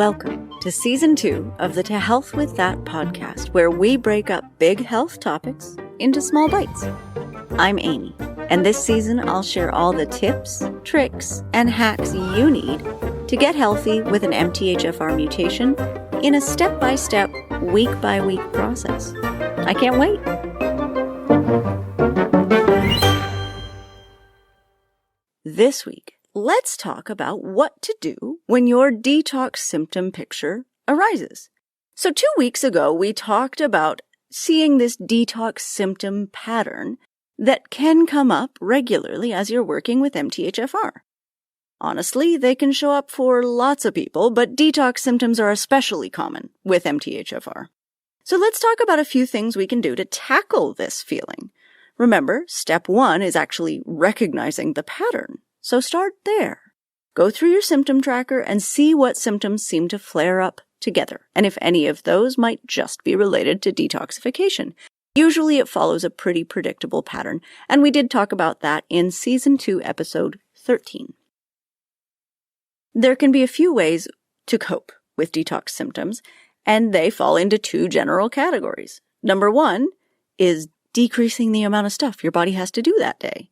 Welcome to Season 2 of the To Health With That podcast, where we break up big health topics into small bites. I'm Amy, and this season I'll share all the tips, tricks, and hacks you need to get healthy with an MTHFR mutation in a step-by-step, week-by-week process. I can't wait. This week, let's talk about what to do when your detox symptom picture arises. So 2 weeks ago, we talked about seeing this detox symptom pattern that can come up regularly as you're working with MTHFR. Honestly, they can show up for lots of people, but detox symptoms are especially common with MTHFR. So let's talk about a few things we can do to tackle this feeling. Remember, step 1 is actually recognizing the pattern. So start there. Go through your symptom tracker and see what symptoms seem to flare up together, and if any of those might just be related to detoxification. Usually it follows a pretty predictable pattern, and we did talk about that in Season 2, Episode 13. There can be a few ways to cope with detox symptoms, and they fall into 2 general categories. Number 1 is decreasing the amount of stuff your body has to do that day.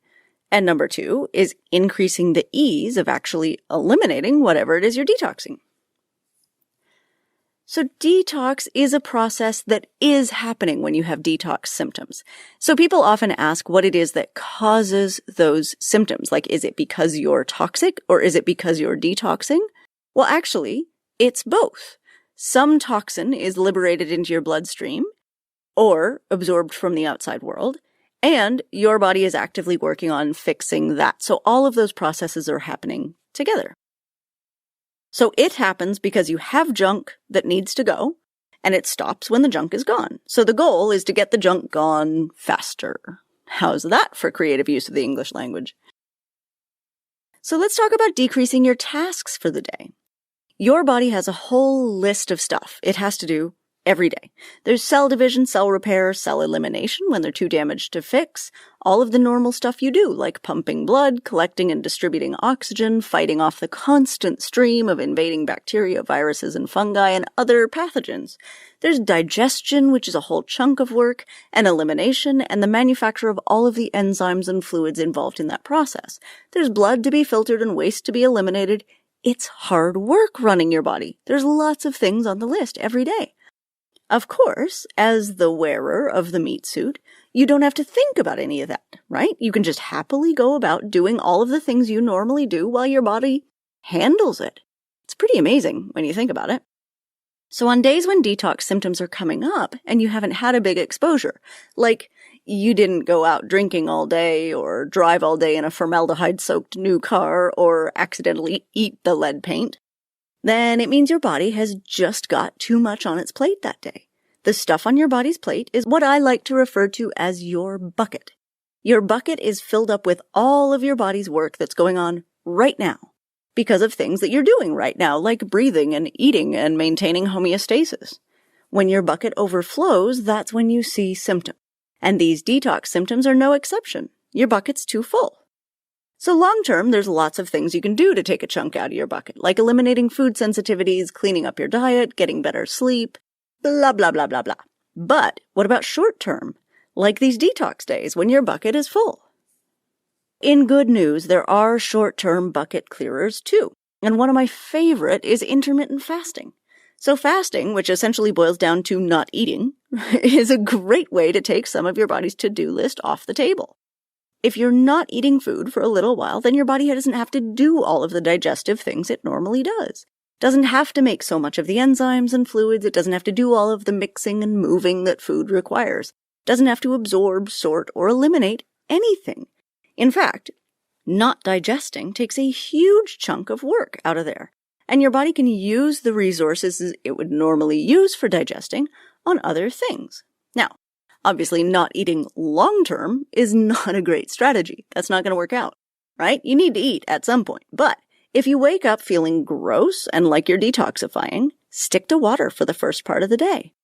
And number 2 is increasing the ease of actually eliminating whatever it is you're detoxing. So detox is a process that is happening when you have detox symptoms. So people often ask what it is that causes those symptoms. Like, is it because you're toxic or is it because you're detoxing? Well, actually, it's both. Some toxin is liberated into your bloodstream or absorbed from the outside world, and your body is actively working on fixing that. So all of those processes are happening together. So it happens because you have junk that needs to go, and it stops when the junk is gone. So the goal is to get the junk gone faster. How's that for creative use of the English language? So let's talk about decreasing your tasks for the day. Your body has a whole list of stuff it has to do every day. There's cell division, cell repair, cell elimination when they're too damaged to fix, all of the normal stuff you do, like pumping blood, collecting and distributing oxygen, fighting off the constant stream of invading bacteria, viruses, and fungi, and other pathogens. There's digestion, which is a whole chunk of work, and elimination, and the manufacture of all of the enzymes and fluids involved in that process. There's blood to be filtered and waste to be eliminated. It's hard work running your body. There's lots of things on the list every day. Of course, as the wearer of the meat suit, you don't have to think about any of that, right? You can just happily go about doing all of the things you normally do while your body handles it. It's pretty amazing when you think about it. So on days when detox symptoms are coming up and you haven't had a big exposure, like you didn't go out drinking all day or drive all day in a formaldehyde-soaked new car or accidentally eat the lead paint, then it means your body has just got too much on its plate that day. The stuff on your body's plate is what I like to refer to as your bucket. Your bucket is filled up with all of your body's work that's going on right now because of things that you're doing right now, like breathing and eating and maintaining homeostasis. When your bucket overflows, that's when you see symptoms. And these detox symptoms are no exception. Your bucket's too full. So long-term, there's lots of things you can do to take a chunk out of your bucket, like eliminating food sensitivities, cleaning up your diet, getting better sleep, blah, blah, blah, blah, blah. But what about short-term, like these detox days when your bucket is full? In good news, there are short-term bucket clearers too, and one of my favorite is intermittent fasting. So fasting, which essentially boils down to not eating, is a great way to take some of your body's to-do list off the table. If you're not eating food for a little while, then your body doesn't have to do all of the digestive things it normally does. It doesn't have to make so much of the enzymes and fluids. It doesn't have to do all of the mixing and moving that food requires. It doesn't have to absorb, sort, or eliminate anything. In fact, not digesting takes a huge chunk of work out of there, and your body can use the resources it would normally use for digesting on other things. Now, obviously, not eating long-term is not a great strategy. That's not going to work out, right? You need to eat at some point. But if you wake up feeling gross and like you're detoxifying, stick to water for the first part of the day.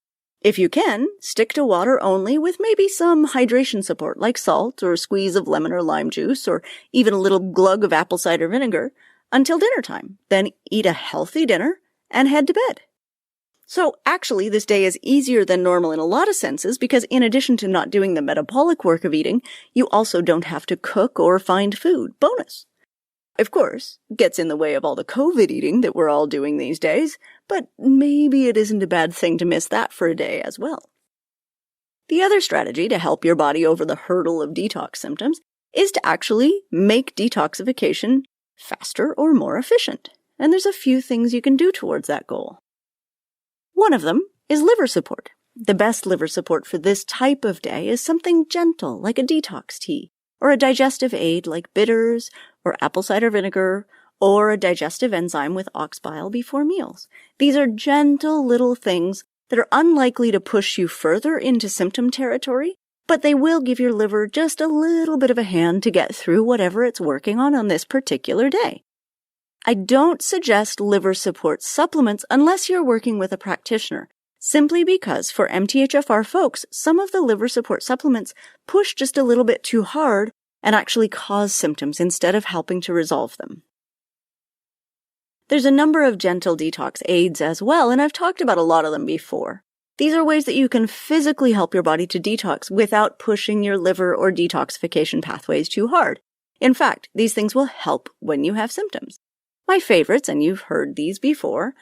If you can, stick to water only with maybe some hydration support like salt or a squeeze of lemon or lime juice or even a little glug of apple cider vinegar until dinner time. Then eat a healthy dinner and head to bed. So actually, this day is easier than normal in a lot of senses because in addition to not doing the metabolic work of eating, you also don't have to cook or find food. Bonus. Of course, gets in the way of all the COVID eating that we're all doing these days, but maybe it isn't a bad thing to miss that for a day as well. The other strategy to help your body over the hurdle of detox symptoms is to actually make detoxification faster or more efficient. And there's a few things you can do towards that goal. One of them is liver support. The best liver support for this type of day is something gentle like a detox tea, or a digestive aid like bitters, or apple cider vinegar, or a digestive enzyme with ox bile before meals. These are gentle little things that are unlikely to push you further into symptom territory, but they will give your liver just a little bit of a hand to get through whatever it's working on this particular day. I don't suggest liver support supplements unless you're working with a practitioner, simply because for MTHFR folks, some of the liver support supplements push just a little bit too hard and actually cause symptoms instead of helping to resolve them. There's a number of gentle detox aids as well, and I've talked about a lot of them before. These are ways that you can physically help your body to detox without pushing your liver or detoxification pathways too hard. In fact, these things will help when you have symptoms. My favorites, and you've heard these before,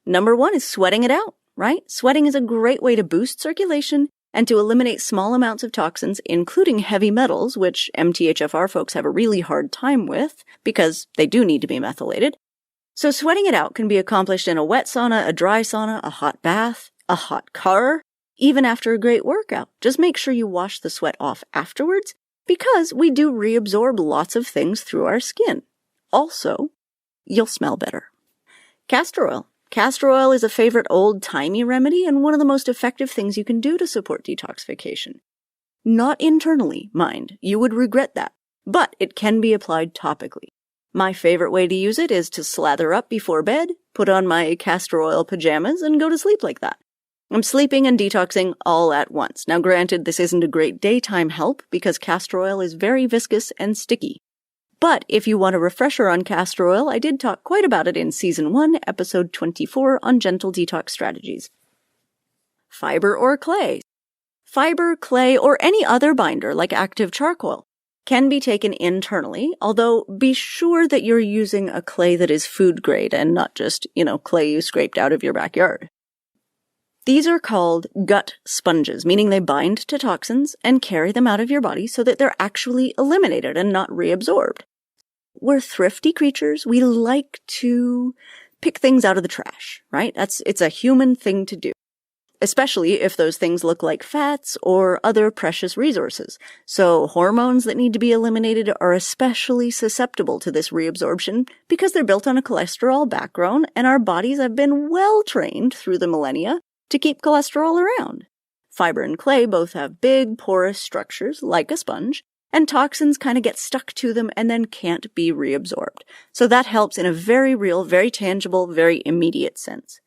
number one is sweating it out, right? Sweating is a great way to boost circulation and to eliminate small amounts of toxins, including heavy metals, which MTHFR folks have a really hard time with because they do need to be methylated. So sweating it out can be accomplished in a wet sauna, a dry sauna, a hot bath, a hot car, even after a great workout. Just make sure you wash the sweat off afterwards because we do reabsorb lots of things through our skin. Also, you'll smell better. Castor oil. Castor oil is a favorite old-timey remedy and one of the most effective things you can do to support detoxification. Not internally, mind. You would regret that. But it can be applied topically. My favorite way to use it is to slather up before bed, put on my castor oil pajamas, and go to sleep like that. I'm sleeping and detoxing all at once. Now granted, this isn't a great daytime help because castor oil is very viscous and sticky. But if you want a refresher on castor oil, I did talk quite about it in Season 1, Episode 24 on gentle detox strategies. Fiber or clay. Fiber, clay, or any other binder like active charcoal can be taken internally, although be sure that you're using a clay that is food grade and not just, clay you scraped out of your backyard. These are called gut sponges, meaning they bind to toxins and carry them out of your body so that they're actually eliminated and not reabsorbed. We're thrifty creatures. We like to pick things out of the trash, right? It's a human thing to do, especially if those things look like fats or other precious resources. So hormones that need to be eliminated are especially susceptible to this reabsorption because they're built on a cholesterol background and our bodies have been well trained through the millennia to keep cholesterol around. Fiber and clay both have big, porous structures, like a sponge, and toxins kind of get stuck to them and then can't be reabsorbed. So that helps in a very real, very tangible, very immediate sense.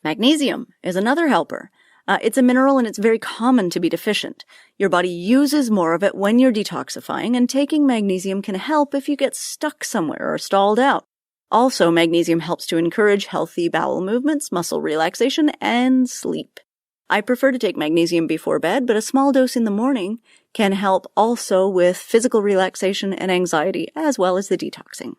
Magnesium is another helper. It's a mineral and it's very common to be deficient. Your body uses more of it when you're detoxifying, and taking magnesium can help if you get stuck somewhere or stalled out. Also, magnesium helps to encourage healthy bowel movements, muscle relaxation, and sleep. I prefer to take magnesium before bed, but a small dose in the morning can help also with physical relaxation and anxiety, as well as the detoxing.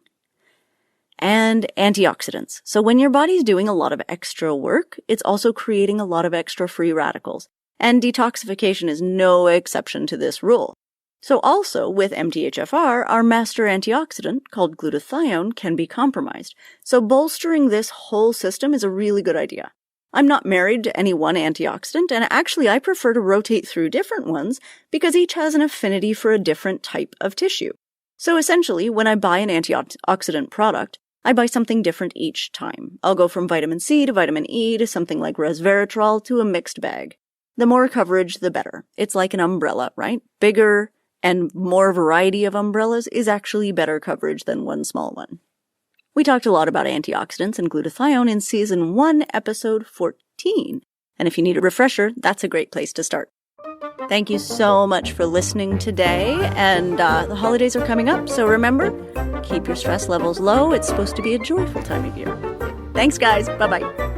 And antioxidants. So when your body's doing a lot of extra work, it's also creating a lot of extra free radicals. And detoxification is no exception to this rule. So also, with MTHFR, our master antioxidant, called glutathione, can be compromised. So bolstering this whole system is a really good idea. I'm not married to any one antioxidant, and actually I prefer to rotate through different ones because each has an affinity for a different type of tissue. So essentially, when I buy an antioxidant product, I buy something different each time. I'll go from vitamin C to vitamin E to something like resveratrol to a mixed bag. The more coverage, the better. It's like an umbrella, right? Bigger and more variety of umbrellas is actually better coverage than one small one. We talked a lot about antioxidants and glutathione in Season 1, Episode 14. And if you need a refresher, that's a great place to start. Thank you so much for listening today. And the holidays are coming up, so remember, keep your stress levels low. It's supposed to be a joyful time of year. Thanks. Thanks, guys. Bye-bye.